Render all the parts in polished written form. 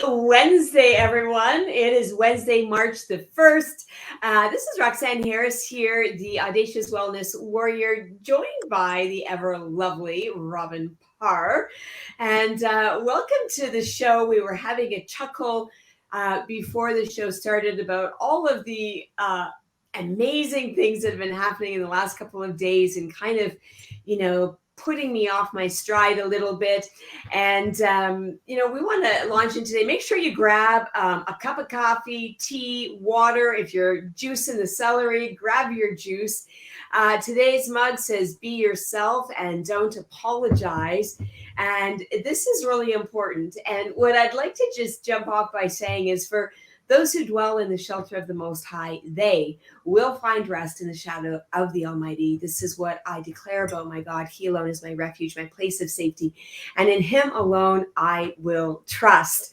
Wednesday, everyone. It is Wednesday, March the 1st. This is Roxanne Harris here, the Audacious Wellness Warrior, joined by the ever lovely Robin Parr. And welcome to the show. We were having a chuckle before the show started about all of the amazing things that have been happening in the last couple of days and kind of, putting me off my stride a little bit. And, we want to launch in today. Make sure you grab a cup of coffee, tea, water. If you're juicing the celery, grab your juice. Today's mug says, be yourself and don't apologize. And this is really important. And what I'd like to just jump off by saying is for those who dwell in the shelter of the Most High, they will find rest in the shadow of the Almighty. This is what I declare about my God. He alone is my refuge, my place of safety. And in him alone, I will trust.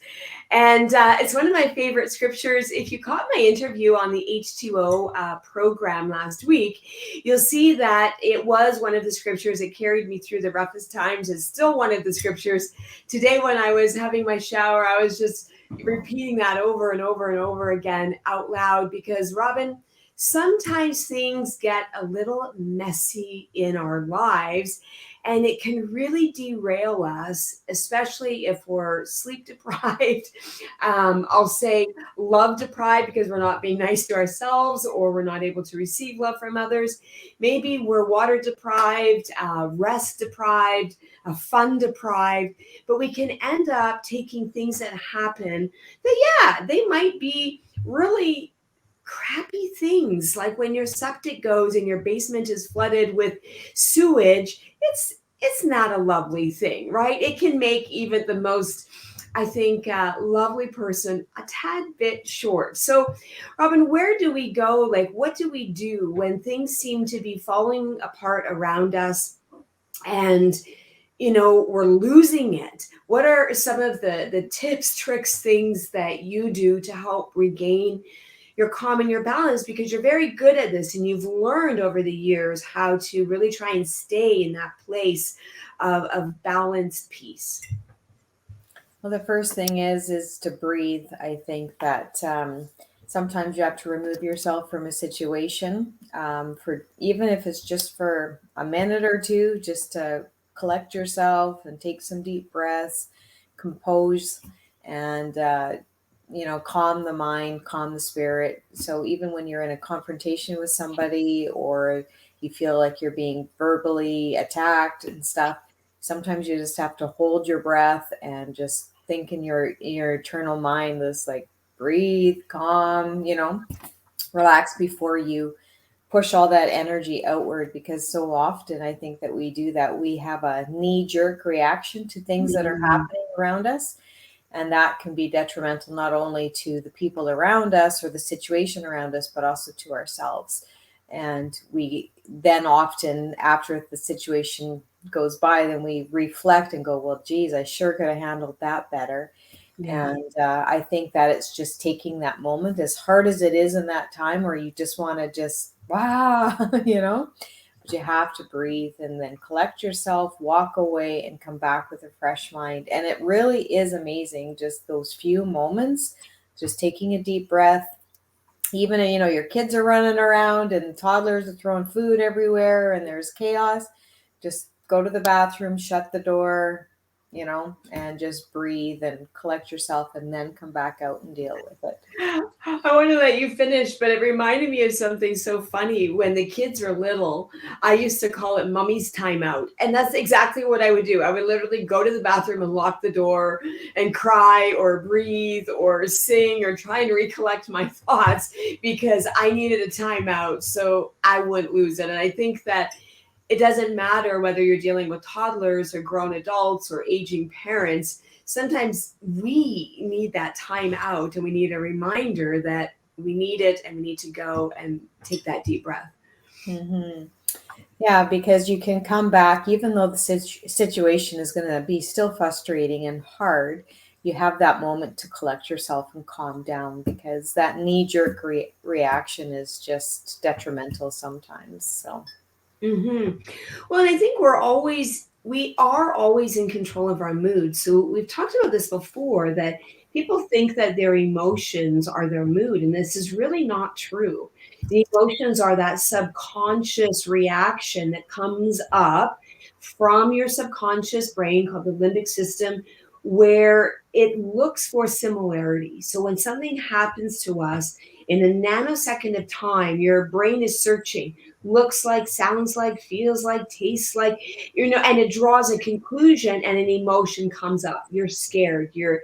And it's one of my favorite scriptures. If you caught my interview on the H2O program last week, you'll see that it was one of the scriptures that carried me through the roughest times. It's still one of the scriptures. Today, when I was having my shower, I was just repeating that over and over and over again out loud because, Robin, sometimes things get a little messy in our lives and it can really derail us, especially if we're sleep deprived. I'll say love deprived because we're not being nice to ourselves or we're not able to receive love from others. Maybe we're water deprived, rest deprived, fun deprived, but we can end up taking things that happen that, they might be really crappy things, like when your septic goes and your basement is flooded with sewage. It's not a lovely thing, right? It can make even the most, I think, lovely person a tad bit short. So, Robin, where do we go? Like, what do we do when things seem to be falling apart around us and we're losing it? What are some of the tips, tricks, things that you do to help regain your calm and your balance? Because you're very good at this and you've learned over the years how to really try and stay in that place of balanced peace. Well, the first thing is to breathe. I think that sometimes you have to remove yourself from a situation for even if it's just for a minute or two, just to collect yourself and take some deep breaths, compose, and calm the mind, calm the spirit. So even when you're in a confrontation with somebody or you feel like you're being verbally attacked and stuff, sometimes you just have to hold your breath and just think in your eternal mind, this like breathe, calm, relax before you push all that energy outward. Because so often I think that we do that. We have a knee-jerk reaction to things that are happening around us. And that can be detrimental not only to the people around us or the situation around us, but also to ourselves. And we then often, after the situation goes by, then we reflect and go, well, geez, I sure could have handled that better. Yeah. And I think that it's just taking that moment, as hard as it is in that time where you just want to just, wow, but you have to breathe and then collect yourself, walk away and come back with a fresh mind. And it really is amazing, just those few moments, just taking a deep breath. Even, your kids are running around and toddlers are throwing food everywhere and there's chaos. Just go to the bathroom, shut the door, and just breathe and collect yourself and then come back out and deal with it. I want to let you finish, but it reminded me of something so funny. When the kids were little, I used to call it mummy's timeout. And that's exactly what I would do. I would literally go to the bathroom and lock the door and cry or breathe or sing or try and recollect my thoughts because I needed a timeout so I wouldn't lose it. And I think that it doesn't matter whether you're dealing with toddlers or grown adults or aging parents. Sometimes we need that time out and we need a reminder that we need it and we need to go and take that deep breath. Mm-hmm. Yeah, because you can come back, even though the situation is going to be still frustrating and hard, you have that moment to collect yourself and calm down, because that knee-jerk reaction is just detrimental sometimes. So. Hmm. Well, and I think we are always in control of our mood. So we've talked about this before, that people think that their emotions are their mood, and this is really not true. The emotions are that subconscious reaction that comes up from your subconscious brain called the limbic system, where it looks for similarity. So when something happens to us in a nanosecond of time, your brain is searching, looks like, sounds like, feels like, tastes like, and it draws a conclusion, and an emotion comes up. You're scared, you're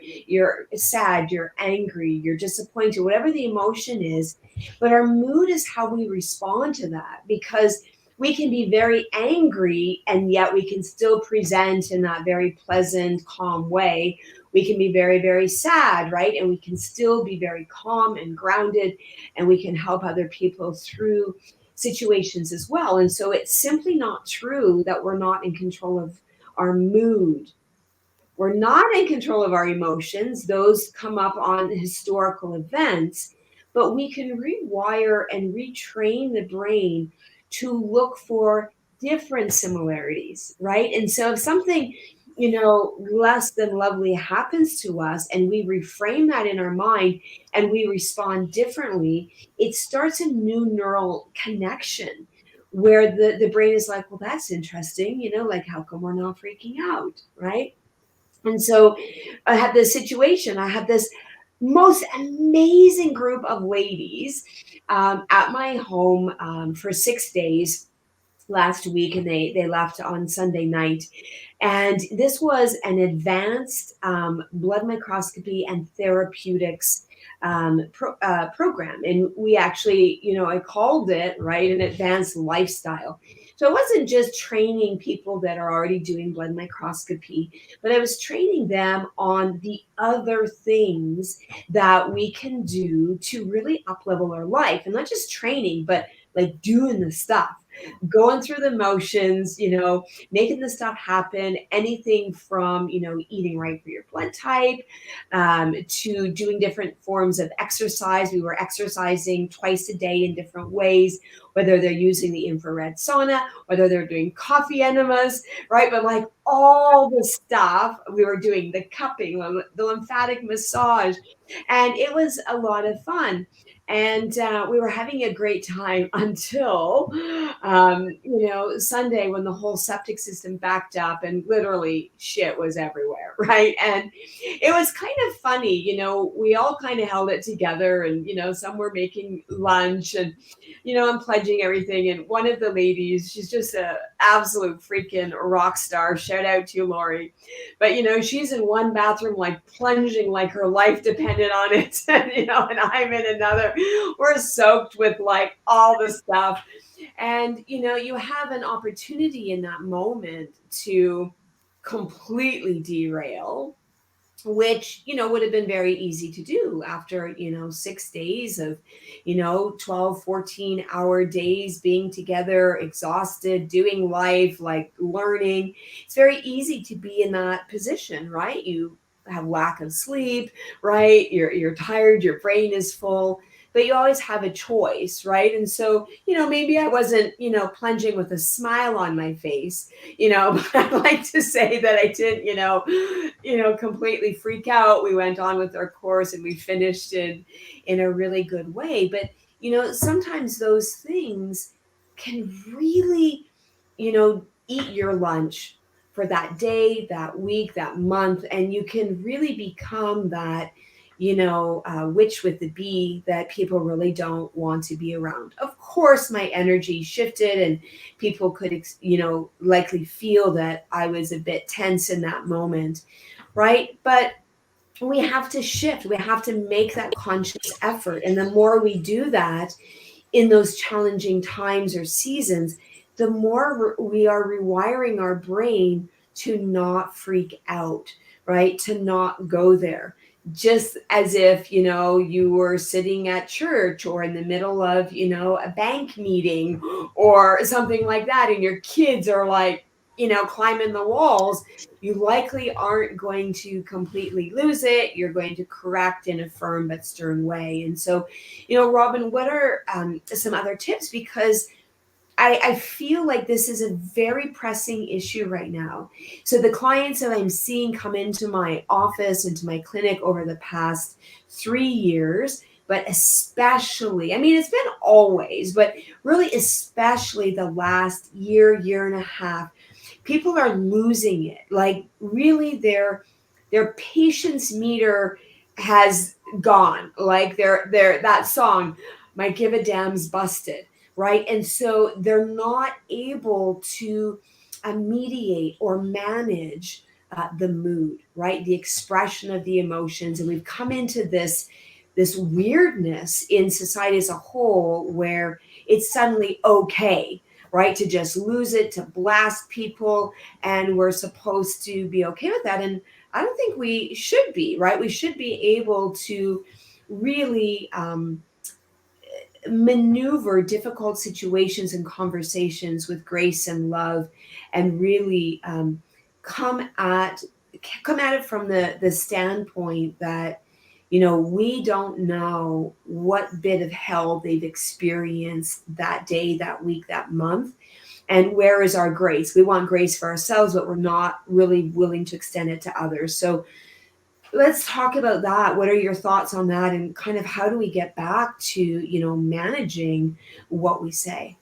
sad, you're angry, you're disappointed, whatever the emotion is. But our mood is how we respond to that, because we can be very angry and yet we can still present in that very pleasant, calm way. We can be very, very sad, right? And we can still be very calm and grounded, and we can help other people through situations as well. And so it's simply not true that we're not in control of our mood. We're not in control of our emotions, those come up on historical events, but we can rewire and retrain the brain to look for different similarities, right? And so if something, less than lovely happens to us, and we reframe that in our mind and we respond differently, it starts a new neural connection where the brain is like, well, that's interesting, like, how come we're not freaking out, right? And so I had this situation. I had this most amazing group of ladies at my home for 6 days last week, and they left on Sunday night. And this was an advanced blood microscopy and therapeutics program. And we actually, I called it, right, an advanced lifestyle. So I wasn't just training people that are already doing blood microscopy, but I was training them on the other things that we can do to really up level our life. And not just training, but like doing the stuff, going through the motions, making the stuff happen. Anything from, eating right for your blood type, to doing different forms of exercise. We were exercising twice a day in different ways, whether they're using the infrared sauna, whether they're doing coffee enemas, right? But like all the stuff, we were doing the cupping, the lymphatic massage, and it was a lot of fun. And we were having a great time until, Sunday, when the whole septic system backed up and literally shit was everywhere, right? And it was kind of funny, we all kind of held it together, and, some were making lunch, and, I'm pledging everything. And one of the ladies, she's just a absolute freaking rock star. Shout out to you, Lori. But, she's in one bathroom, like plunging like her life depended on it. And, and I'm in another. We're soaked with like all the stuff. And, you have an opportunity in that moment to completely derail, which, would have been very easy to do after, 6 days of, 12, 14-hour days being together, exhausted, doing life, like learning. It's very easy to be in that position, right? You have lack of sleep, right? You're tired, your brain is full, but you always have a choice, right? And so, maybe I wasn't, plunging with a smile on my face, but I'd like to say that I didn't, completely freak out. We went on with our course and we finished in a really good way. But, sometimes those things can really, eat your lunch for that day, that week, that month, and you can really become that, witch with the bee that people really don't want to be around. Of course, my energy shifted, and people could, likely feel that I was a bit tense in that moment, right? But we have to shift. We have to make that conscious effort. And the more we do that in those challenging times or seasons, the more we are rewiring our brain to not freak out, right? To not go there. Just as if, you were sitting at church or in the middle of, a bank meeting or something like that, and your kids are like, climbing the walls. You likely aren't going to completely lose it. You're going to correct in a firm but stern way. And so, Robin, what are some other tips? Because I feel like this is a very pressing issue right now. So the clients that I'm seeing come into my office, into my clinic over the past 3 years, but especially, I mean, it's been always, but really especially the last year, year and a half, people are losing it. Like really their patience meter has gone. Like their that song, My Give a Damn's Busted, right? And so they're not able to mediate or manage the mood, right? The expression of the emotions. And we've come into this weirdness in society as a whole where it's suddenly okay, right, to just lose it, to blast people, and we're supposed to be okay with that. And I don't think we should be, right? We should be able to really maneuver difficult situations and conversations with grace and love, and really come at come at it from the standpoint that we don't know what bit of hell they've experienced that day, that week, that month, and where is our grace. We want grace for ourselves, but we're not really willing to extend it to others. So let's talk about that. What are your thoughts on that, and kind of how do we get back to managing what we say?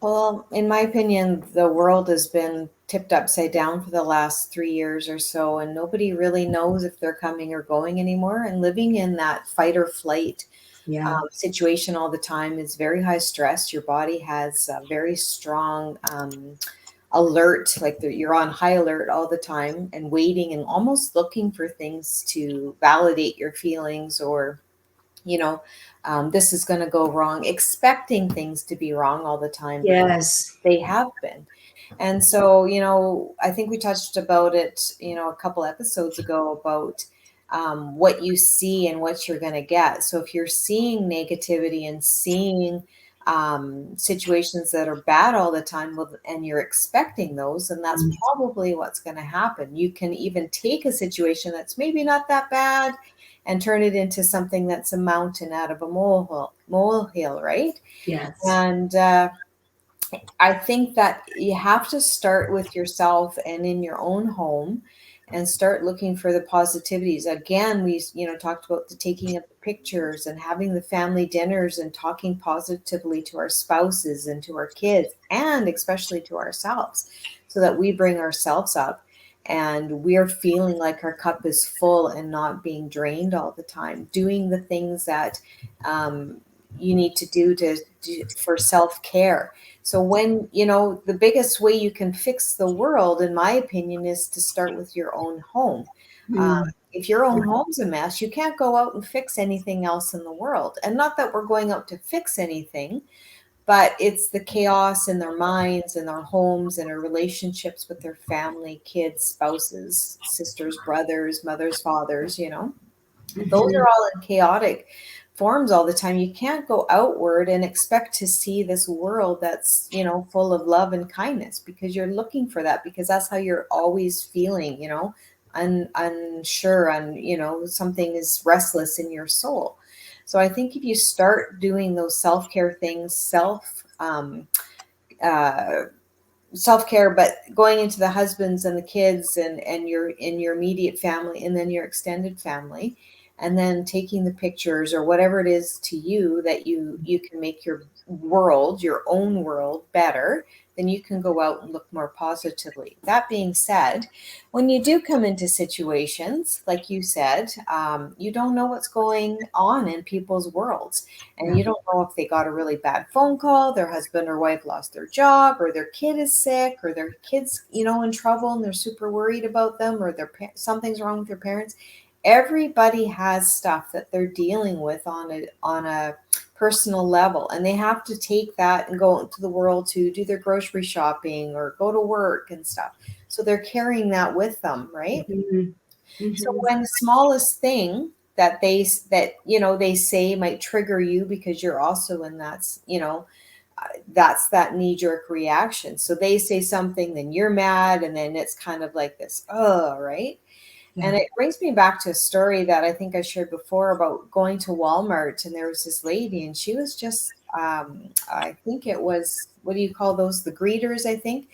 Well, in my opinion, the world has been tipped upside down for the last 3 years or so, and nobody really knows if they're coming or going anymore. And living in that fight or flight Yeah. situation all the time is very high stress. Your body has a very strong alert, like you're on high alert all the time and waiting and almost looking for things to validate your feelings, or you know, this is going to go wrong, expecting things to be wrong all the time because Yes. they have been. And so, I think we touched about it, a couple episodes ago about what you see and what you're going to get. So if you're seeing negativity and seeing situations that are bad all the time, and you're expecting those, and that's Mm. probably what's going to happen. You can even take a situation that's maybe not that bad and turn it into something that's a mountain out of a molehill, right? Yes. And I think that you have to start with yourself and in your own home and start looking for the positivities. Again, we, talked about the taking of the pictures and having the family dinners and talking positively to our spouses and to our kids, and especially to ourselves, so that we bring ourselves up and we're feeling like our cup is full and not being drained all the time. Doing the things that you need to do for self-care. So when, the biggest way you can fix the world, in my opinion, is to start with your own home. Um, Mm. if your own home's a mess, you can't go out and fix anything else in the world. And not that we're going out to fix anything, but it's the chaos in their minds and their homes and their relationships with their family, kids, spouses, sisters, brothers, mothers, fathers, those Mhm. are all in chaotic forms all the time. You can't go outward and expect to see this world that's, full of love and kindness, because you're looking for that, because that's how you're always feeling, unsure, and, something is restless in your soul. So I think if you start doing those self-care things, uh, self-care, but going into the husbands and the kids and your in your immediate family, and then your extended family, and then taking the pictures or whatever it is to you that you can make your own world better, then you can go out and look more positively. That being said, when you do come into situations like you said, you don't know what's going on in people's worlds, and Yeah. you don't know if they got a really bad phone call, their husband or wife lost their job, or their kid is sick, or their kids, in trouble, and they're super worried about them, or something's wrong with their parents. Everybody has stuff that they're dealing with on a personal level, and they have to take that and go into the world to do their grocery shopping or go to work and stuff. So they're carrying that with them, right? Mhm. So Mhm. when the smallest thing that they say might trigger you, because you're also in that's that knee jerk reaction. So they say something, then you're mad, and then it's kind of like this, oh, right. Yeah. And it brings me back to a story that I think I shared before about going to Walmart, and there was this lady, and she was just I think it was, what do you call those? The greeters, I think.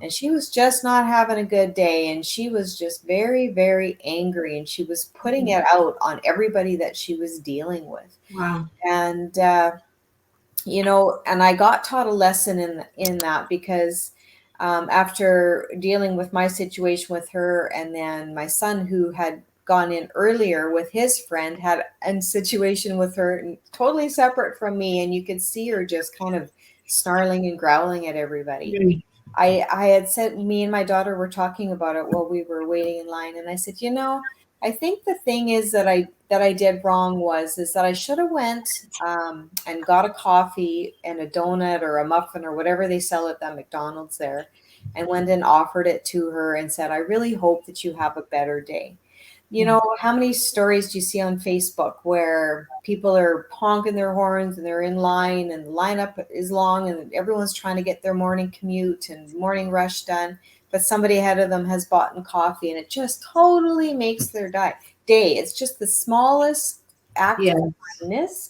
And she was just not having a good day. And she was just very, very angry. And she was putting it out on everybody that she was dealing with. Wow. And, and I got taught a lesson in that, because after dealing with my situation with her, and then my son, who had gone in earlier with his friend, had a situation with her totally separate from me, and you could see her just kind of snarling and growling at everybody. Mm. I had said, me and my daughter were talking about it while we were waiting in line, and I said, I think the thing is that I did wrong was is that I should have went and got a coffee and a donut or a muffin or whatever they sell at that McDonald's there, and went and offered it to her and said, I really hope that you have a better day. Yeah. How many stories do you see on Facebook where people are honking their horns and they're in line, and the lineup is long, and everyone's trying to get their morning commute and morning rush done, but somebody ahead of them has bought in coffee, and it just totally makes their day. It's just the smallest act of Yeah. kindness,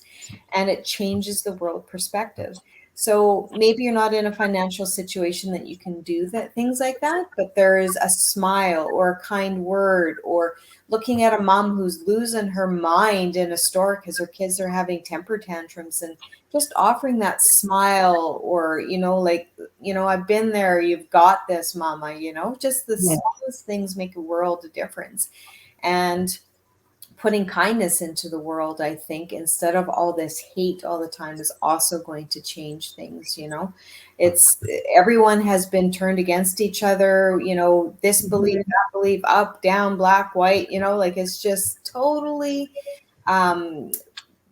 and it changes the world perspective. So maybe you're not in a financial situation that you can do that, things like that, but there is a smile or a kind word, or looking at a mom who's losing her mind in a store because her kids are having temper tantrums, and just offering that smile, or I've been there, you've got this, mama. Just the Yeah. smallest things make a world of difference. And putting kindness into the world, I think, instead of all this hate all the time, is also going to change things. It's Everyone has been turned against each other, this belief, Mhm. that belief, up, down, black, white, like it's just totally um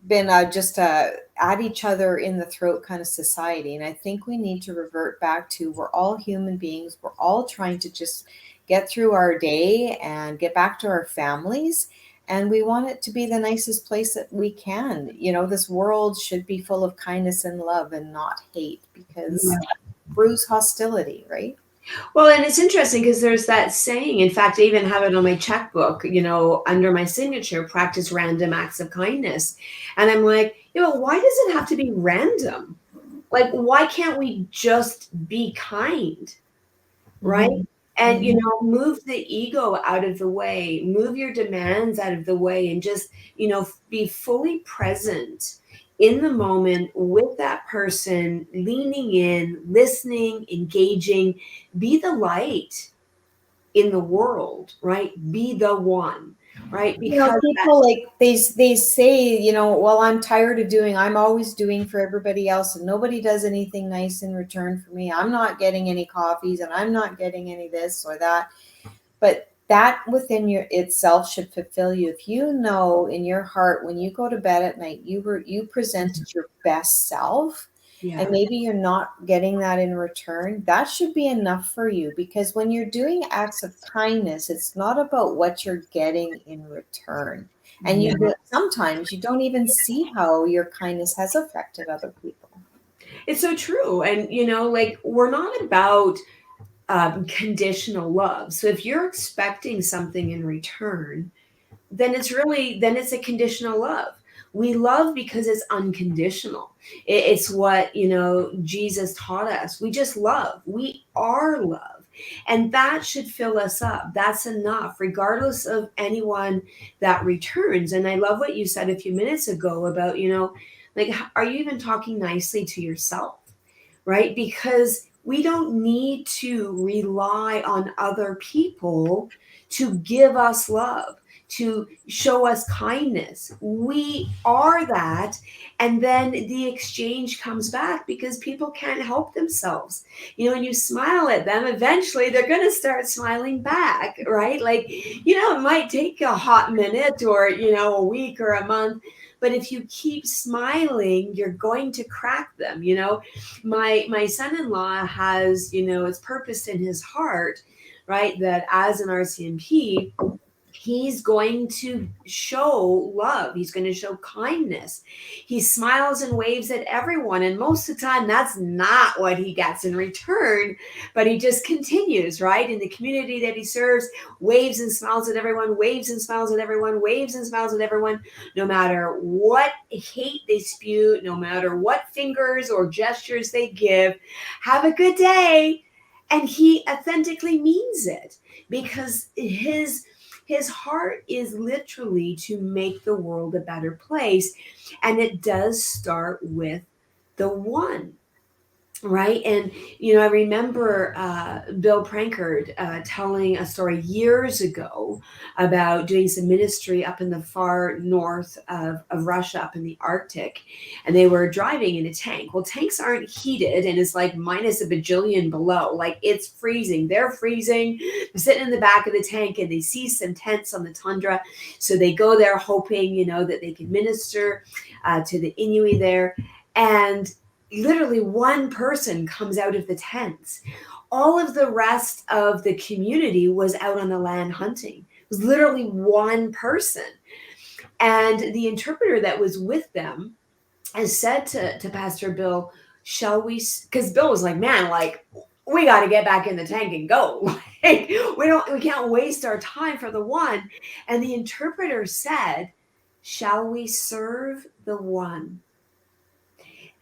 been just at each other in the throat kind of society. And I think we need to revert back to, we're all human beings. We're all trying to just get through our day and get back to our families. And we want it to be the nicest place that we can. This world should be full of kindness and love and not hate, because Yeah. brews hostility, right? Well, and it's interesting because there's that saying. In fact, I even have it on my checkbook, under my signature, practice random acts of kindness. And I'm like, why does it have to be random? Like, why can't we just be kind? Right? Hmm. And, Hmm. move the ego out of the way, move your demands out of the way, and just, be fully present in the moment with that person, leaning in, listening, engaging, be the light in the world, right? Be the one, right? Because that, People, like, they say, well, I'm always doing for everybody else, and nobody does anything nice in return for me. I'm not getting any coffees, and I'm not getting any this or that. But that within your itself should fulfill you. If you know in your heart, when you go to bed at night, you presented your best self, and yeah, maybe you're not getting that in return, that should be enough for you. Because when you're doing acts of kindness, it's not about what you're getting in return. And yeah. sometimes you don't even see how your kindness has affected other people. It's so true. And, like, we're not about conditional love. So if you're expecting something in return, then it's a conditional love. We love because it's unconditional. It's what, Jesus taught us. We just love. We are love. And that should fill us up. That's enough, regardless of anyone that returns. And I love what you said a few minutes ago about, like, are you even talking nicely to yourself? Right? Because we don't need to rely on other people to give us love, to show us kindness. We are that. And then the exchange comes back because people can't help themselves. When you smile at them, eventually they're going to start smiling back, right? Like, it might take a hot minute or, a week or a month. But if you keep smiling, you're going to crack them. My son-in-law has, it's purpose in his heart, right, that as an RCMP, he's going to show love. He's going to show kindness. He smiles and waves at everyone. And most of the time, that's not what he gets in return. But he just continues, right? In the community that he serves, waves and smiles at everyone, waves and smiles at everyone, waves and smiles at everyone, no matter what hate they spew, no matter what fingers or gestures they give. Have a good day. And he authentically means it because his heart is literally to make the world a better place. And it does start with the one. Right. And, I remember Bill Prankard telling a story years ago about doing some ministry up in the far north of Russia, up in the Arctic. And they were driving in a tank. Well, tanks aren't heated and it's like minus a bajillion below. Like it's freezing. They're freezing. They're sitting in the back of the tank and they see some tents on the tundra. So they go there hoping, that they can minister to the Inuit there. And literally one person comes out of the tents. All of the rest of the community was out on the land hunting. It was literally one person. And the interpreter that was with them has said to Pastor Bill, shall we, because Bill was like, man, like, we got to get back in the tank and go. Like, we can't waste our time for the one. And the interpreter said, shall we serve the one?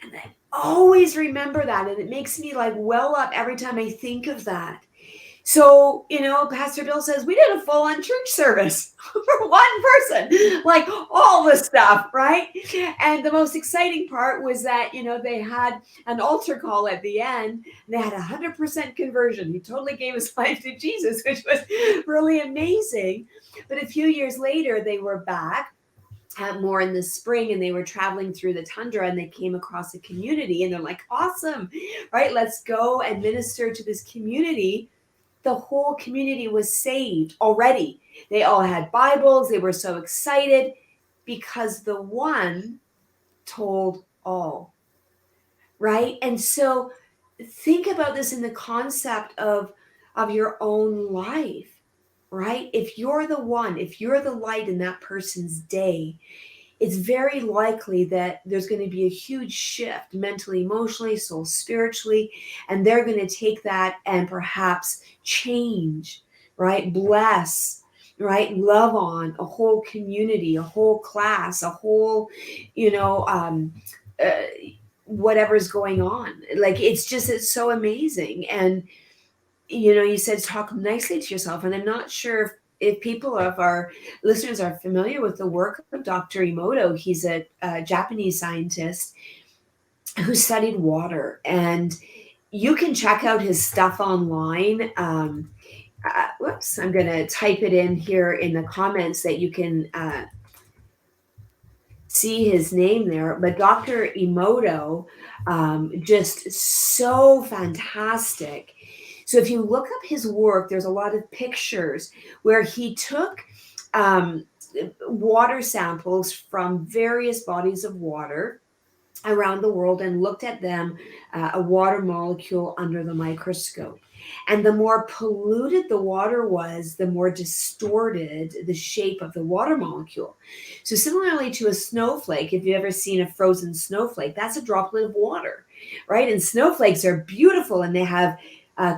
And I always remember that. And it makes me like well up every time I think of that. So, Pastor Bill says we did a full on church service for one person, like all the stuff, right? And the most exciting part was that, they had an altar call at the end. And they had 100% conversion. He totally gave his life to Jesus, which was really amazing. But a few years later, they were back more in the spring and they were traveling through the tundra and they came across a community and they're like, awesome, right? Let's go and minister to this community. The whole community was saved already. They all had Bibles. They were so excited because the one told all, right? And so think about this in the concept of your own life. Right? If you're the one, if you're the light in that person's day, it's very likely that there's going to be a huge shift mentally, emotionally, soul, spiritually, and they're going to take that and perhaps change, right? Bless, right? Love on a whole community, a whole class, a whole, whatever's going on. Like, it's so amazing. And you said talk nicely to yourself. And I'm not sure if people of our listeners are familiar with the work of Dr. Emoto. He's a Japanese scientist who studied water. And you can check out his stuff online. Whoops, I'm going to type it in here in the comments that you can see his name there. But Dr. Emoto, just so fantastic. So if you look up his work, there's a lot of pictures where he took water samples from various bodies of water around the world and looked at them, a water molecule under the microscope. And the more polluted the water was, the more distorted the shape of the water molecule. So similarly to a snowflake, if you've ever seen a frozen snowflake, that's a droplet of water, right? And snowflakes are beautiful and they have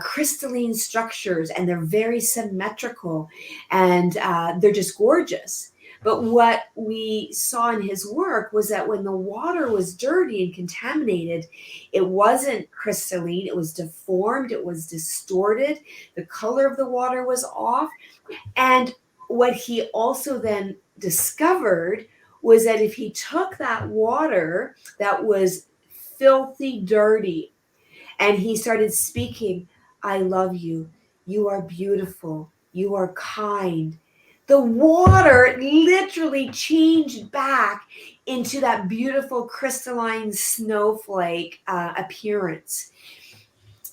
crystalline structures and they're very symmetrical and they're just gorgeous. But what we saw in his work was that when the water was dirty and contaminated, it wasn't crystalline, it was deformed, it was distorted, the color of the water was off. And what he also then discovered was that if he took that water that was filthy, dirty, and he started speaking, I love you, you are beautiful, you are kind, the water literally changed back into that beautiful crystalline snowflake appearance.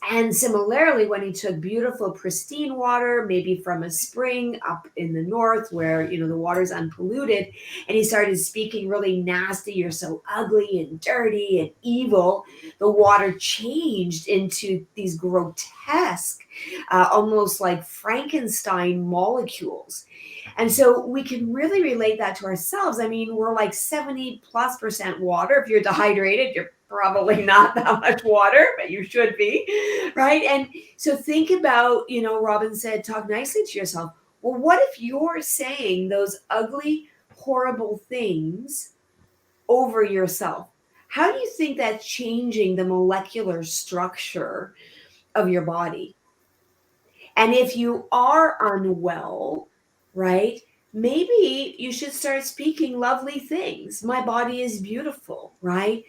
And similarly, when he took beautiful, pristine water, maybe from a spring up in the north where, the water's unpolluted, and he started speaking really nasty, you're so ugly and dirty and evil, the water changed into these grotesque, almost like Frankenstein molecules. And so we can really relate that to ourselves. I mean, we're like 70+% water. If you're dehydrated, you're probably not that much water, but you should be, right? And so think about, Robin said, talk nicely to yourself. Well, what if you're saying those ugly, horrible things over yourself? How do you think that's changing the molecular structure of your body? And if you are unwell, right, maybe you should start speaking lovely things. My body is beautiful, right?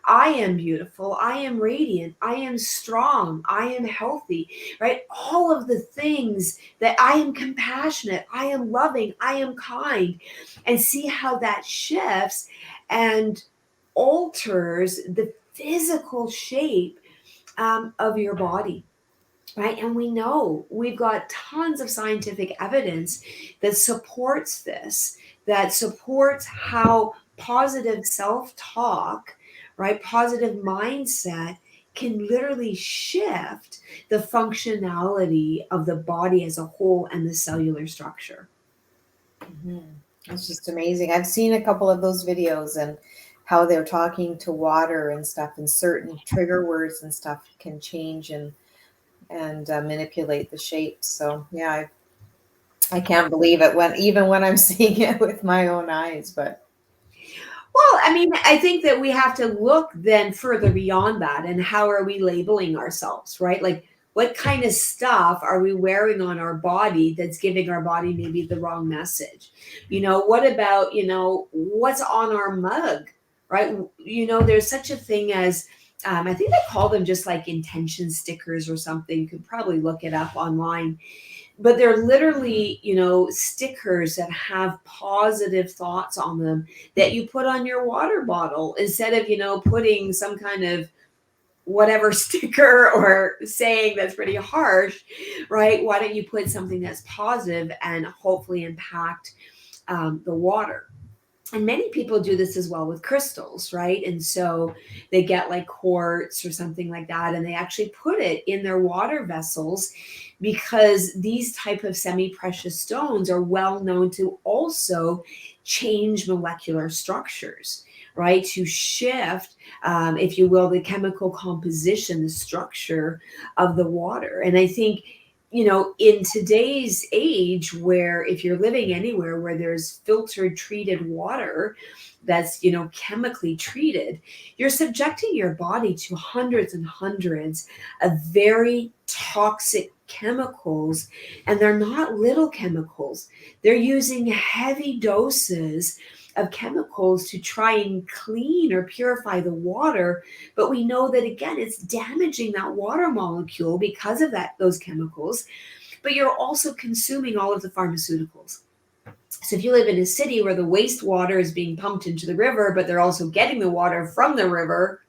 I am beautiful. I am radiant. I am strong. I am healthy, right? All of the things that I am compassionate. I am loving. I am kind. And see how that shifts and alters the physical shape of your body, right? And we know we've got tons of scientific evidence that supports this, that supports how positive self talk, right? Positive mindset can literally shift the functionality of the body as a whole and the cellular structure. It's just amazing. I've seen a couple of those videos and how they're talking to water and stuff, and certain trigger words and stuff can change and manipulate the shapes. So yeah, I can't believe it when I'm seeing it with my own eyes. But Well, I mean, I think that we have to look then further beyond that. And how are we labeling ourselves, right? Like, what kind of stuff are we wearing on our body that's giving our body maybe the wrong message? What about, what's on our mug, right? There's such a thing as, I think they call them just like intention stickers or something. You could probably look it up online, but they're literally, stickers that have positive thoughts on them that you put on your water bottle instead of, putting some kind of whatever sticker or saying that's pretty harsh, right? Why don't you put something that's positive and hopefully impact the water? And many people do this as well with crystals, right? And so they get like quartz or something like that, and they actually put it in their water vessels because these type of semi-precious stones are well known to also change molecular structures, right? To shift, if you will, the chemical composition, the structure of the water. And I think, in today's age, where if you're living anywhere where there's filtered treated water that's, chemically treated, you're subjecting your body to hundreds and hundreds of very toxic chemicals. And they're not little chemicals, they're using heavy doses of chemicals to try and clean or purify the water. But we know that, again, it's damaging that water molecule because of those chemicals. But you're also consuming all of the pharmaceuticals. So if you live in a city where the wastewater is being pumped into the river, but they're also getting the water from the river,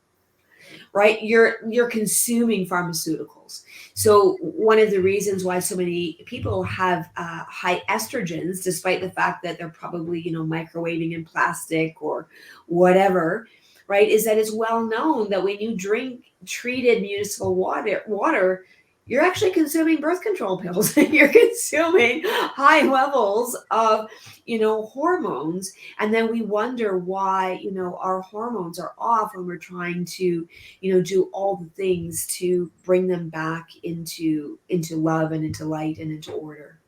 right? You're consuming pharmaceuticals. So one of the reasons why so many people have high estrogens, despite the fact that they're probably, microwaving in plastic or whatever, right, is that it's well known that when you drink treated municipal water, you're actually consuming birth control pills. You're consuming high levels of, hormones. And then we wonder why, our hormones are off when we're trying to, do all the things to bring them back into love and into light and into order.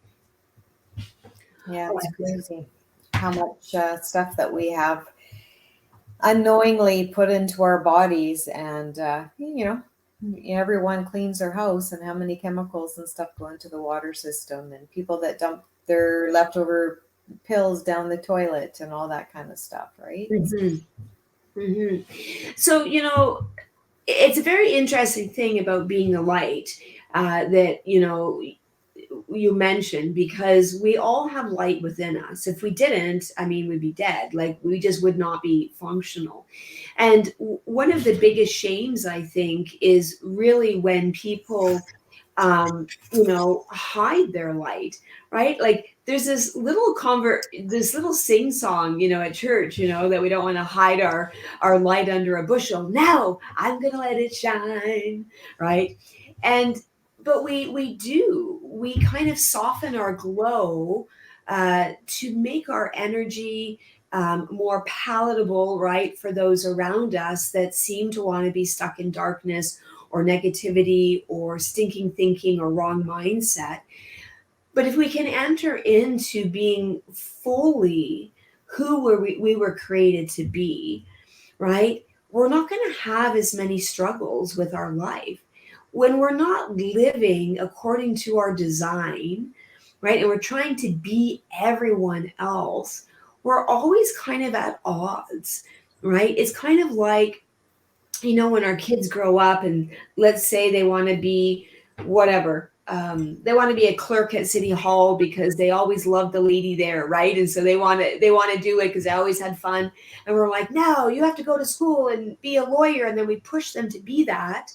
yeah, it's crazy how much stuff that we have unknowingly put into our bodies, and everyone cleans their house, and how many chemicals and stuff go into the water system, and people that dump their leftover pills down the toilet and all that kind of stuff, right? Mm-hmm. Mm-hmm. So, it's a very interesting thing about being a light, that, you mentioned, because we all have light within us. If we didn't, I mean, we'd be dead. Like, we just would not be functional. And one of the biggest shames, I think, is really when people hide their light, right? Like, there's this little sing song, at church, that we don't want to hide our light under a bushel. No, I'm gonna let it shine, right? And but we kind of soften our glow to make our energy more palatable, right, for those around us that seem to want to be stuck in darkness or negativity or stinking thinking or wrong mindset. But if we can enter into being fully who we were created to be, right? We're not going to have as many struggles with our life. When we're not living according to our design, right? And we're trying to be everyone else, we're always kind of at odds, right? It's kind of like, when our kids grow up and let's say they want to be whatever, they want to be a clerk at city hall because they always loved the lady there, right? And so they want to do it because they always had fun. And we're like, no, you have to go to school and be a lawyer. And then we push them to be that,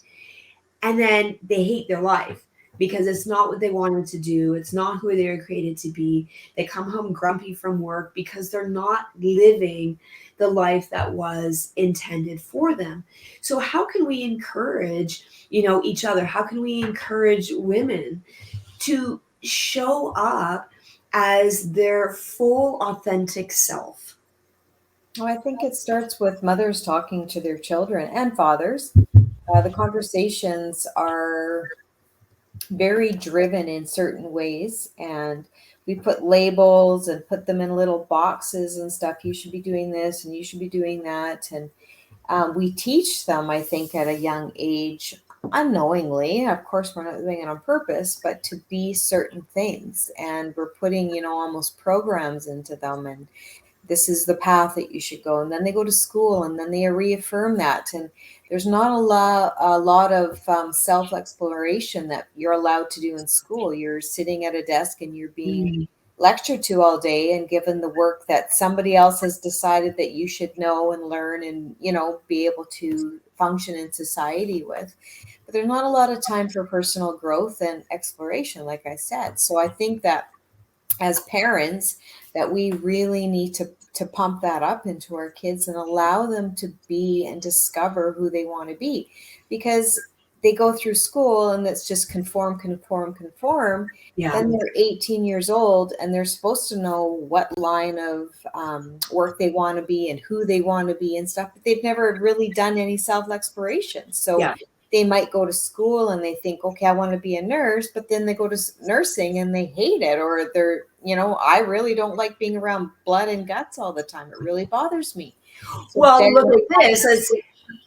and then they hate their life because it's not what they wanted to do. It's not who they were created to be. They come home grumpy from work because they're not living the life that was intended for them. So how can we encourage, each other? How can we encourage women to show up as their full authentic self? Well, I think it starts with mothers talking to their children and fathers. The conversations are very driven in certain ways, and we put labels and put them in little boxes and stuff. You should be doing this and you should be doing that. And we teach them, I think, at a young age, unknowingly. Of course, we're not doing it on purpose, but to be certain things. And we're putting, almost programs into them. And this is the path that you should go. And then they go to school and then they reaffirm that. And there's not a lot of self exploration that you're allowed to do in school. You're sitting at a desk and you're being Mm, lectured to all day and given the work that somebody else has decided that you should know and learn and, be able to function in society with. But there's not a lot of time for personal growth and exploration, like I said. So I think that as parents, that we really need to pump that up into our kids and allow them to be and discover who they want to be, because they go through school and it's just conform. yeah, Then they're 18 years old and they're supposed to know what line of work they want to be and who they want to be and stuff, but they've never really done any self exploration. So yeah. they might go to school and they think, okay, I want to be a nurse, but then they go to nursing and they hate it, or they're, I really don't like being around blood and guts all the time. It really bothers me. So Well, there, look at this.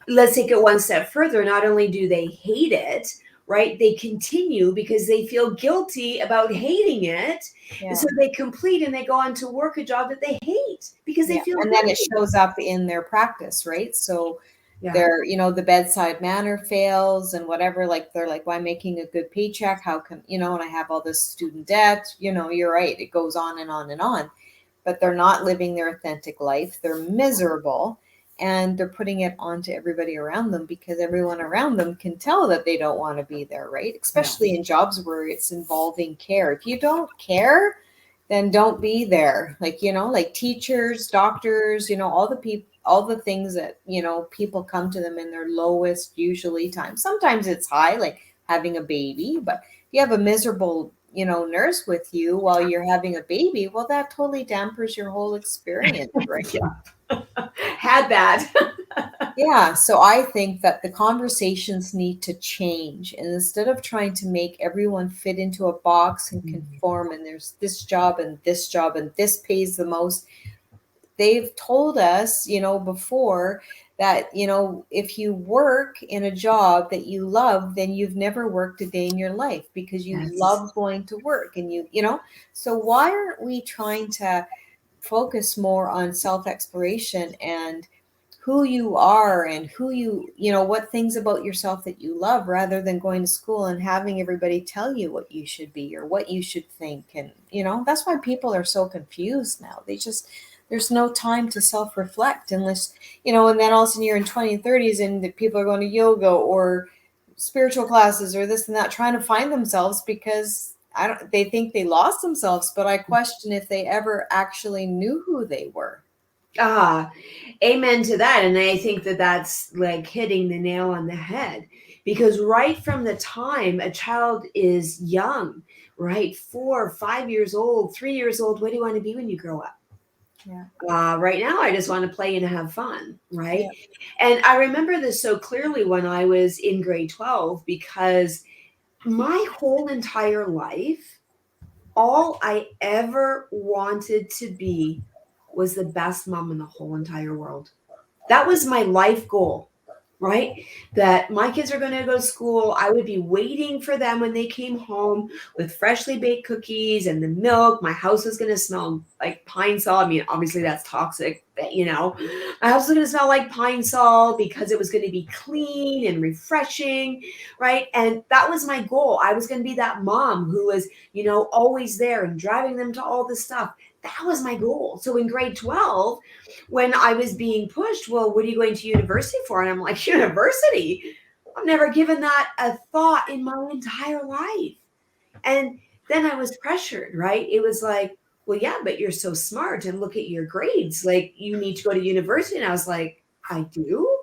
Let's take it one step further. Not only do they hate it, right? They continue because they feel guilty about hating it. And yeah, so they complete and they go on to work a job that they hate because they yeah, feel and then it guilty. shows up in their practice, right? So Yeah. their, the bedside manner fails and whatever. Like they're like, well, I'm making a good paycheck. How come, and I have all this student debt? You're right. It goes on and on and on. But they're not living their authentic life. They're miserable and they're putting it onto everybody around them because everyone around them can tell that they don't want to be there, right? Yeah. Especially in jobs where it's involving care. If you don't care, then don't be there. Like teachers, doctors, all the things that, people come to them in their lowest usually time. Sometimes it's high, like having a baby, but if you have a miserable, nurse with you while you're having a baby, well, that totally dampers your whole experience, right? Yeah. Had that. Yeah, so I think that the conversations need to change. And instead of trying to make everyone fit into a box and conform, and there's this job and this job and this pays the most, they've told us, before that, if you work in a job that you love, then you've never worked a day in your life because you Yes. love going to work. And so why aren't we trying to focus more on self exploration and who you are and who what things about yourself that you love, rather than going to school and having everybody tell you what you should be or what you should think. And that's why people are so confused now. There's no time to self-reflect unless and then all of a sudden you're in 20 and 30s and the people are going to yoga or spiritual classes or this and that, trying to find themselves because they think they lost themselves, but I question if they ever actually knew who they were. Ah, amen to that. And I think that that's like hitting the nail on the head, because right from the time a child is young, right, 4 or 5 years old, 3 years old, what do you want to be when you grow up? Yeah. Right now, I just want to play and have fun, right? Yeah. And I remember this so clearly when I was in grade 12, because my whole entire life, all I ever wanted to be was the best mom in the whole entire world. That was my life goal, right? That my kids are going to go to school. I would be waiting for them when they came home with freshly baked cookies and the milk. My house was going to smell like pine sol. I mean, obviously that's toxic, but my house was going to smell like pine sol because it was going to be clean and refreshing, right? And that was my goal. I was going to be that mom who was, always there and driving them to all this stuff. That was my goal. So in grade 12, when I was being pushed, well, what are you going to university for? And I'm like, university? I've never given that a thought in my entire life. And then I was pressured, right? It was like, well, yeah, but you're so smart and look at your grades. Like, you need to go to university. And I was like, I do?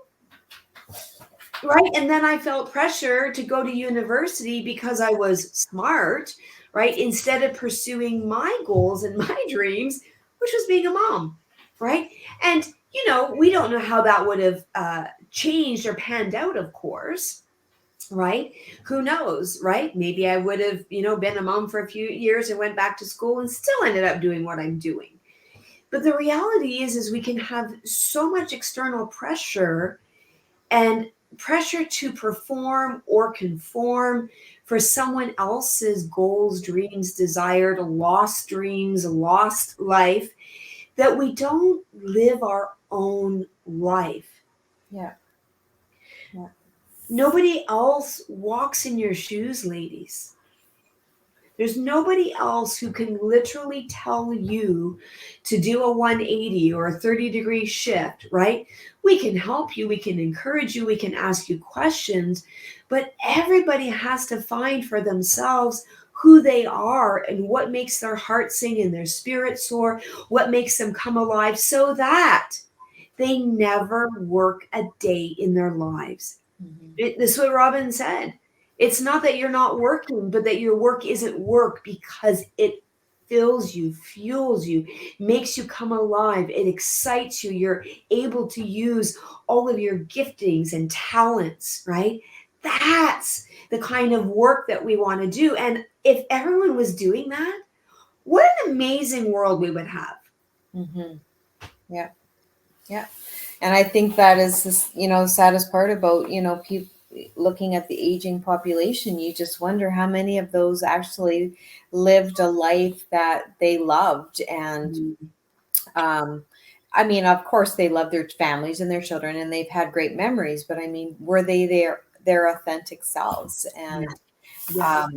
Right. And then I felt pressure to go to university because I was smart, right? Instead of pursuing my goals and my dreams, which was being a mom, right? And, we don't know how that would have changed or panned out, of course, right? Who knows, right? Maybe I would have, been a mom for a few years and went back to school and still ended up doing what I'm doing. But the reality is we can have so much external pressure and pressure to perform or conform for someone else's goals, dreams, desired, lost dreams, lost life, that we don't live our own life. Yeah. Yeah. Nobody else walks in your shoes, ladies. There's nobody else who can literally tell you to do a 180 or a 30-degree shift, right? We can help you, we can encourage you, we can ask you questions, but everybody has to find for themselves who they are and what makes their heart sing and their spirit soar, what makes them come alive, so that they never work a day in their lives. Mm-hmm. This is what Robin said. It's not that you're not working, but that your work isn't work because it fills you, fuels you, makes you come alive. It excites you. You're able to use all of your giftings and talents, right? That's the kind of work that we want to do. And if everyone was doing that, what an amazing world we would have. Mm-hmm. Yeah. Yeah. And I think that is this, the saddest part about, people looking at the aging population. You just wonder how many of those actually lived a life that they loved. And I mean, of course, they love their families and their children, and they've had great memories. But I mean, were they their authentic selves? And Yeah.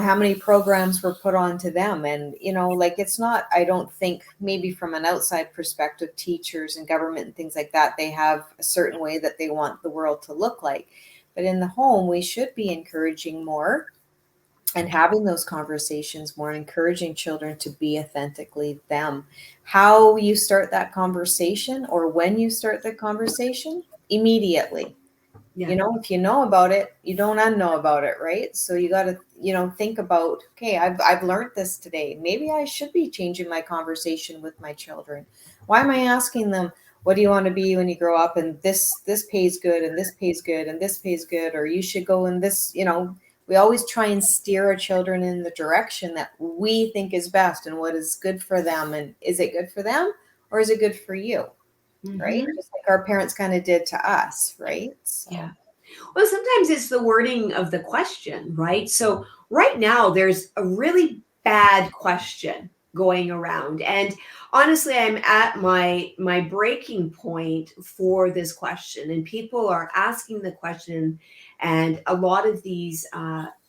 how many programs were put onto them? And like, it's not, I don't think, maybe from an outside perspective, teachers and government and things like that, they have a certain way that they want the world to look like. But in the home, we should be encouraging more and having those conversations more, encouraging children to be authentically them. How you start that conversation, or when you start the conversation, immediately. Yeah. If you know about it, you don't unknow about it, right? So you got to, think about, okay, I've learned this today. Maybe I should be changing my conversation with my children. Why am I asking them, what do you want to be when you grow up? And this pays good, and this pays good, and this pays good, or you should go in this, we always try and steer our children in the direction that we think is best and what is good for them. And is it good for them, or is it good for you? Right? Mhm. Just like our parents kind of did to us, right? So. Yeah. Well, sometimes it's the wording of the question, right? So right now there's a really bad question, going around. And honestly, I'm at my breaking point for this question, and people are asking the question. And a lot of these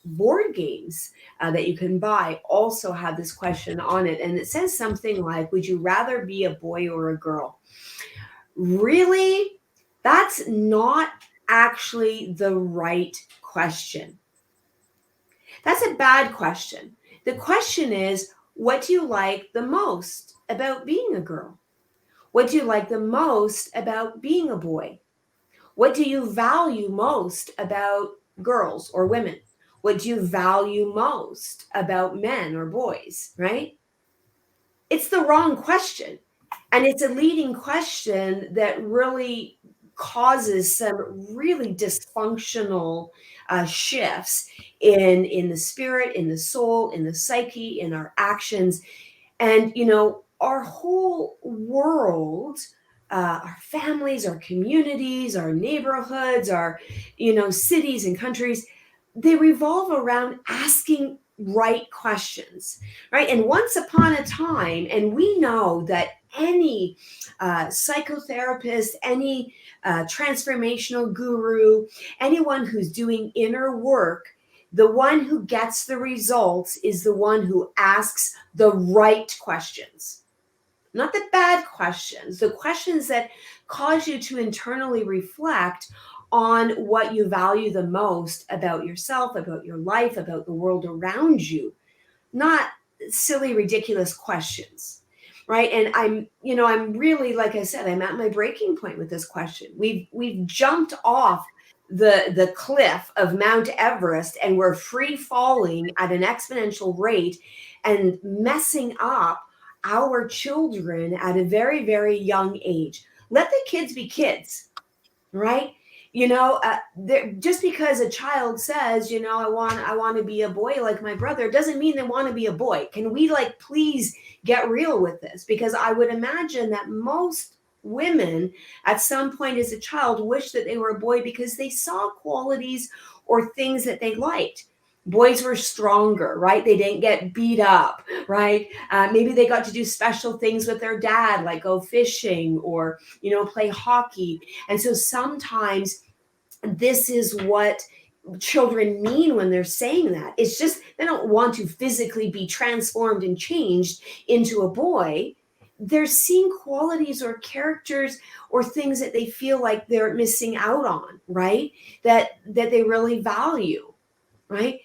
board games that you can buy also have this question on it, and it says something like, would you rather be a boy or a girl? Really, that's not actually the right question. That's a bad question. The question is, what do you like the most about being a girl? What do you like the most about being a boy? What do you value most about girls or women? What do you value most about men or boys, right? It's the wrong question. And it's a leading question that really causes some really dysfunctional shifts in the spirit, in the soul, in the psyche, in our actions. And our whole world, our families, our communities, our neighborhoods, our cities and countries, they revolve around asking right questions, right? And once upon a time, and we know that any psychotherapist, any transformational guru, anyone who's doing inner work, the one who gets the results is the one who asks the right questions, not the bad questions, the questions that cause you to internally reflect on what you value the most about yourself, about your life, about the world around you, not silly, ridiculous questions. Right. And I'm really, like I said, I'm at my breaking point with this question. We've jumped off the cliff of Mount Everest, and we're free falling at an exponential rate and messing up our children at a very, very young age. Let the kids be kids, right? Just because a child says, I want to be a boy like my brother, doesn't mean they want to be a boy. Can we please get real with this? Because I would imagine that most women at some point as a child wish that they were a boy because they saw qualities or things that they liked. Boys were stronger, right? They didn't get beat up, right? Maybe they got to do special things with their dad, like go fishing or play hockey. And so sometimes this is what children mean when they're saying that. It's just they don't want to physically be transformed and changed into a boy. They're seeing qualities or characters or things that they feel like they're missing out on, right? That they really value, right?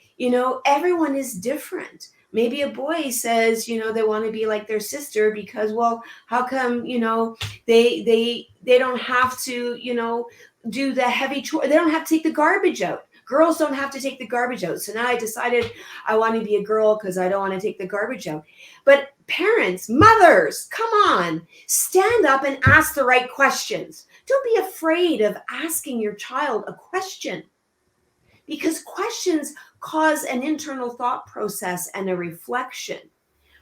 Everyone is different. Maybe a boy says, they want to be like their sister because, well, how come, they don't have to, do the heavy chore. They don't have to take the garbage out. Girls don't have to take the garbage out. So now I decided I want to be a girl because I don't want to take the garbage out. But parents, mothers, come on, stand up and ask the right questions. Don't be afraid of asking your child a question, because questions cause an internal thought process and a reflection,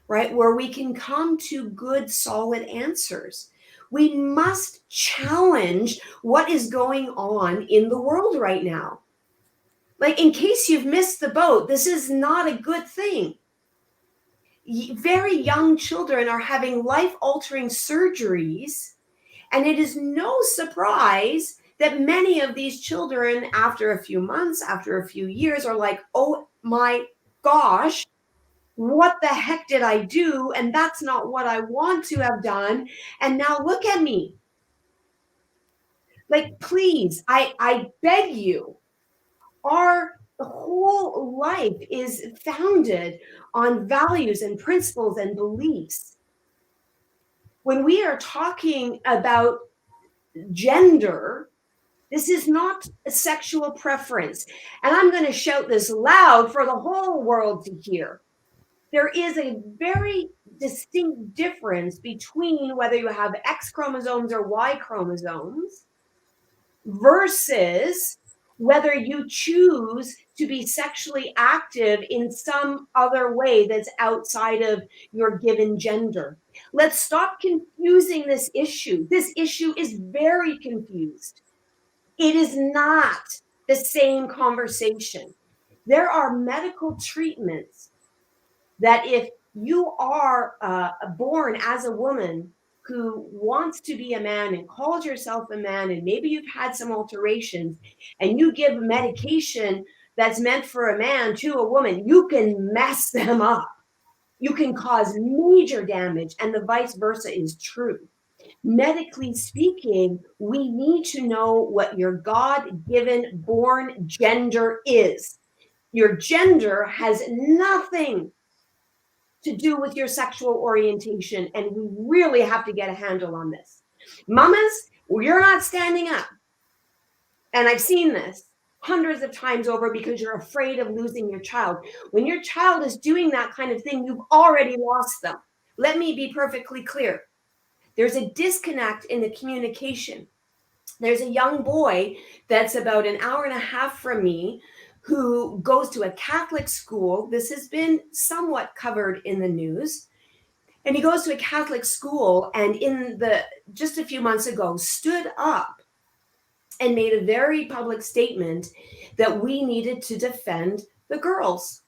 right? Where we can come to good, solid answers. We must challenge what is going on in the world right now. In case you've missed the boat, this is not a good thing. Very young children are having life-altering surgeries, and it is no surprise that many of these children, after a few months, after a few years, are like, oh my gosh, what the heck did I do? And that's not what I want to have done. And now look at me. Please, I beg you, our whole life is founded on values and principles and beliefs. When we are talking about gender, this is not a sexual preference. And I'm going to shout this loud for the whole world to hear. There is a very distinct difference between whether you have X chromosomes or Y chromosomes versus whether you choose to be sexually active in some other way that's outside of your given gender. Let's stop confusing this issue. This issue is very confused. It is not the same conversation. There are medical treatments that if you are born as a woman who wants to be a man and calls yourself a man, and maybe you've had some alterations, and you give medication that's meant for a man to a woman, you can mess them up. You can cause major damage, and the vice versa is true. Medically speaking, we need to know what your God given born gender is. Your gender has nothing to do with your sexual orientation, and we really have to get a handle on this. Mamas, you're not standing up. And I've seen this hundreds of times over because you're afraid of losing your child. When your child is doing that kind of thing, you've already lost them. Let me be perfectly clear. There's a disconnect in the communication. There's a young boy that's about an hour and a half from me who goes to a Catholic school. This has been somewhat covered in the news. And he goes to a Catholic school, and just a few months ago stood up and made a very public statement that we needed to defend the girls,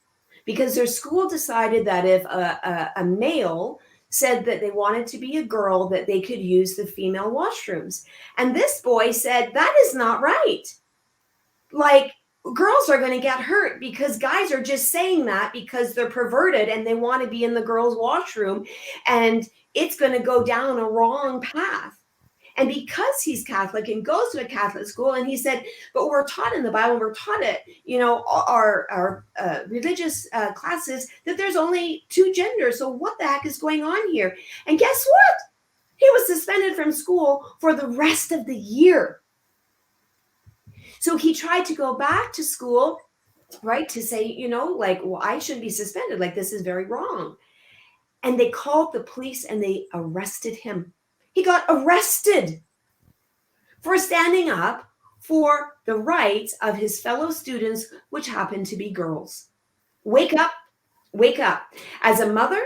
because their school decided that if a male said that they wanted to be a girl, that they could use the female washrooms. And this boy said, that is not right. Like, girls are going to get hurt because guys are just saying that because they're perverted and they want to be in the girls' washroom, and it's going to go down a wrong path. And because he's Catholic and goes to a Catholic school, and he said, but we're taught in the Bible, we're taught it, our religious classes, that there's only two genders. So what the heck is going on here? And guess what? He was suspended from school for the rest of the year. So he tried to go back to school, right, to say, well, I shouldn't be suspended. Like, this is very wrong. And they called the police and they arrested him. He got arrested for standing up for the rights of his fellow students, which happened to be girls. Wake up, wake up. As a mother,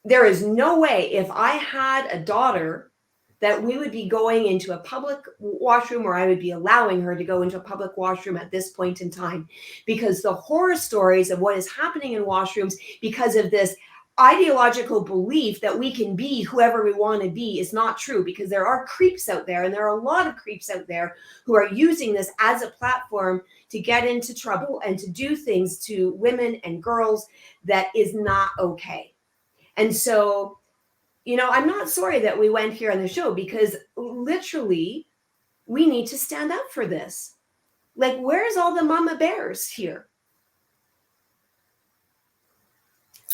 there is no way, if I had a daughter, that we would be going into a public washroom, or I would be allowing her to go into a public washroom at this point in time, because the horror stories of what is happening in washrooms because of this ideological belief that we can be whoever we want to be is not true, because there are creeps out there, and there are a lot of creeps out there who are using this as a platform to get into trouble and to do things to women and girls that is not okay. And so, I'm not sorry that we went here on the show, because literally we need to stand up for this. Like, where's all the mama bears here?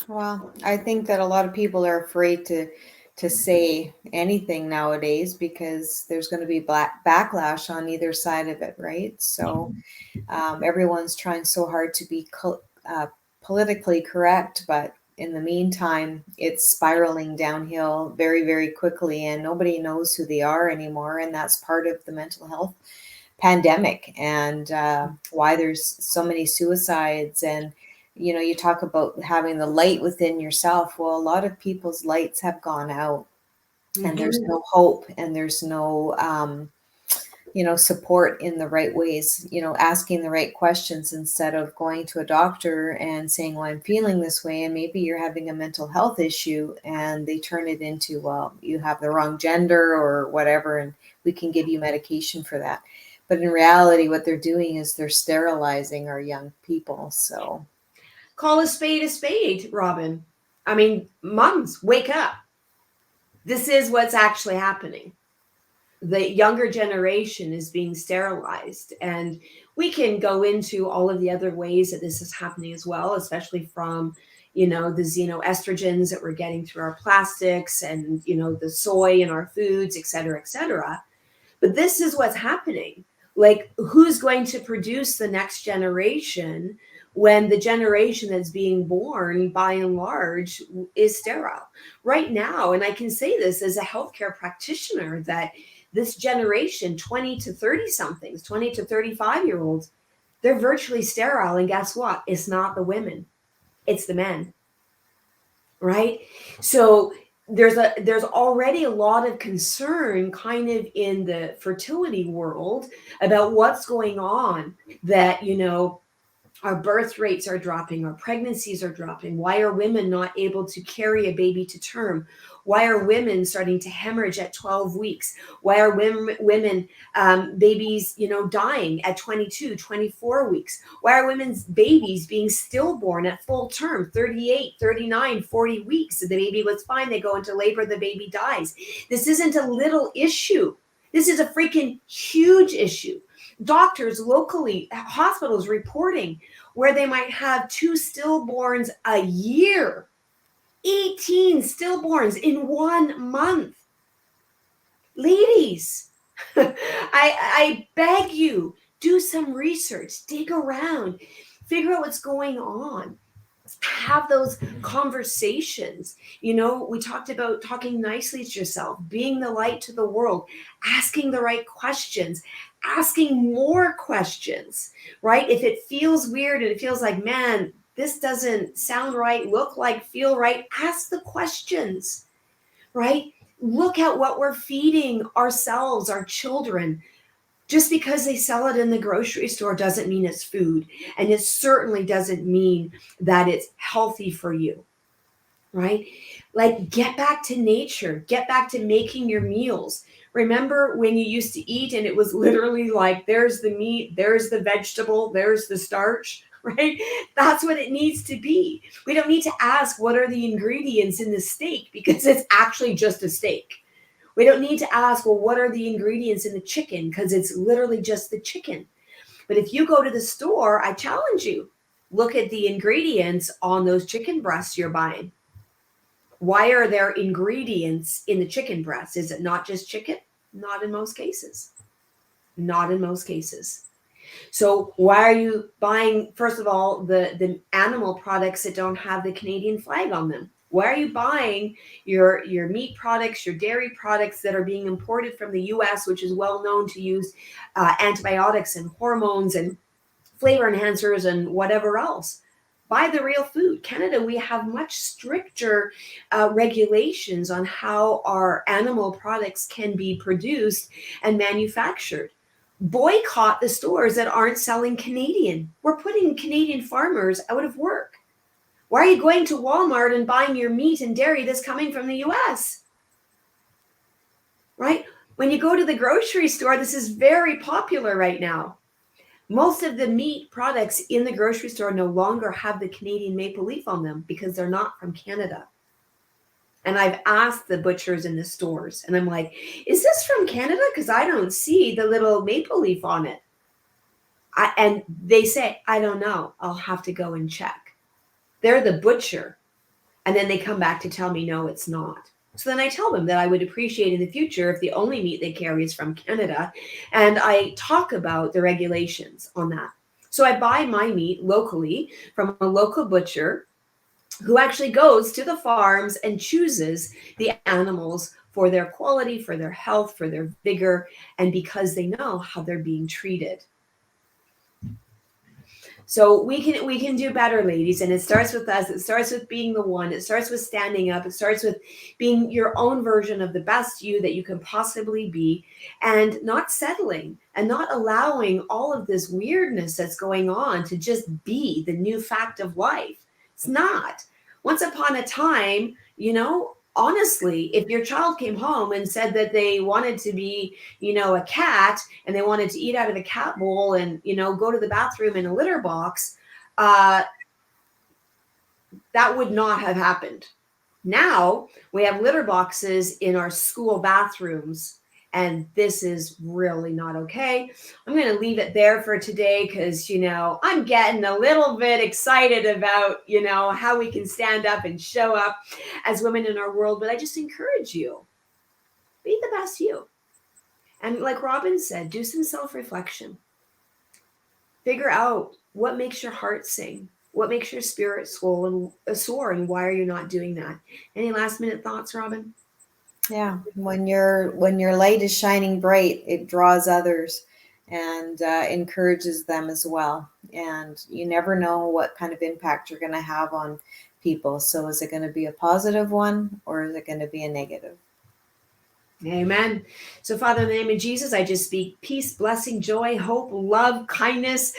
Well, I think that a lot of people are afraid to say anything nowadays because there's going to be backlash on either side of it, right? So everyone's trying so hard to be politically correct, but in the meantime, it's spiraling downhill very, very quickly, and nobody knows who they are anymore. And that's part of the mental health pandemic, and why there's so many suicides. And you talk about having the light within yourself. Well, a lot of people's lights have gone out, and there's no hope, and there's no support in the right ways, asking the right questions instead of going to a doctor and saying, well, I'm feeling this way, and maybe you're having a mental health issue, and they turn it into, well, you have the wrong gender or whatever, and we can give you medication for that. But in reality, what they're doing is they're sterilizing our young people. So call a spade, Robin. I mean, moms, wake up. This is what's actually happening. The younger generation is being sterilized, and we can go into all of the other ways that this is happening as well, especially from the xenoestrogens that we're getting through our plastics, and the soy in our foods, et cetera. But this is what's happening. Like, who's going to produce the next generation when the generation that's being born, by and large, is sterile right now? And I can say this as a healthcare practitioner, that this generation, 20 to 30 somethings, 20 to 35-year-olds, they're virtually sterile. And guess what? It's not the women, it's the men, right? So there's already a lot of concern kind of in the fertility world about what's going on, that, Our birth rates are dropping. Our pregnancies are dropping. Why are women not able to carry a baby to term? Why are women starting to hemorrhage at 12 weeks? Why are women babies, dying at 22, 24 weeks? Why are women's babies being stillborn at full term, 38, 39, 40 weeks? So the baby was fine. They go into labor, the baby dies. This isn't a little issue. This is a freaking huge issue. Doctors locally, hospitals reporting where they might have 2 stillborns a year, 18 stillborns in 1 month. Ladies, I beg you, do some research, dig around, figure out what's going on. Have those conversations. We talked about talking nicely to yourself, being the light to the world, asking the right questions, asking more questions, right? If it feels weird and it feels like, man, this doesn't sound right, look like, feel right, ask the questions, right? Look at what we're feeding ourselves, our children. Just because they sell it in the grocery store doesn't mean it's food. And it certainly doesn't mean that it's healthy for you, right? Like, get back to nature, get back to making your meals. Remember when you used to eat and it was literally like, there's the meat, there's the vegetable, there's the starch, right? That's what it needs to be. We don't need to ask what are the ingredients in the steak because it's actually just a steak. We don't need to ask, well, what are the ingredients in the chicken? Because it's literally just the chicken. But if you go to the store, I challenge you, look at the ingredients on those chicken breasts you're buying. Why are there ingredients in the chicken breast? Is it not just chicken? Not in most cases. Not in most cases. So why are you buying, first of all, the animal products that don't have the Canadian flag on them? Why are you buying your meat products, your dairy products that are being imported from the US, which is well known to use antibiotics and hormones and flavor enhancers and whatever else? Buy the real food. Canada, we have much stricter regulations on how our animal products can be produced and manufactured. Boycott the stores that aren't selling Canadian. We're putting Canadian farmers out of work. Why are you going to Walmart and buying your meat and dairy that's coming from the US? Right? When you go to the grocery store, this is very popular right now. Most of the meat products in the grocery store no longer have the Canadian maple leaf on them because they're not from Canada. And I've asked the butchers in the stores, and I'm like, is this from Canada? Because I don't see the little maple leaf on it. And they say, I don't know. I'll have to go and check. They're the butcher. And then they come back to tell me, no, it's not. So then I tell them that I would appreciate in the future if the only meat they carry is from Canada. And I talk about the regulations on that. So I buy my meat locally from a local butcher who actually goes to the farms and chooses the animals for their quality, for their health, for their vigor, and because they know how they're being treated. So we can do better, ladies, and it starts with us. It starts with being the one. It starts with standing up. It starts with being your own version of the best you that you can possibly be, and not settling and not allowing all of this weirdness that's going on to just be the new fact of life. It's not. Once upon a time, honestly, if your child came home and said that they wanted to be, a cat and they wanted to eat out of a cat bowl and, go to the bathroom in a litter box, that would not have happened. Now we have litter boxes in our school bathrooms, and this is really not okay. I'm going to leave it there for today because, I'm getting a little bit excited about, how we can stand up and show up as women in our world. But I just encourage you, be the best you. And like Robin said, do some self-reflection. Figure out what makes your heart sing. What makes your spirit soar, and why are you not doing that? Any last minute thoughts, Robin? Yeah, when your light is shining bright, it draws others and encourages them as well. And you never know what kind of impact you're going to have on people. So is it going to be a positive one or is it going to be a negative? Amen. So, Father, in the name of Jesus, I just speak peace, blessing, joy, hope, love, kindness,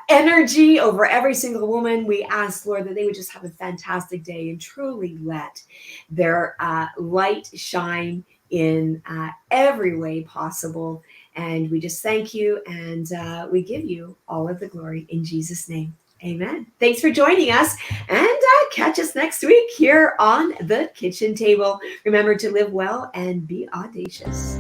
energy over every single woman. We ask, Lord, that they would just have a fantastic day and truly let their light shine in every way possible. And we just thank you and we give you all of the glory in Jesus' name. Amen. Thanks for joining us, and catch us next week here on the kitchen table. Remember to live well and be audacious.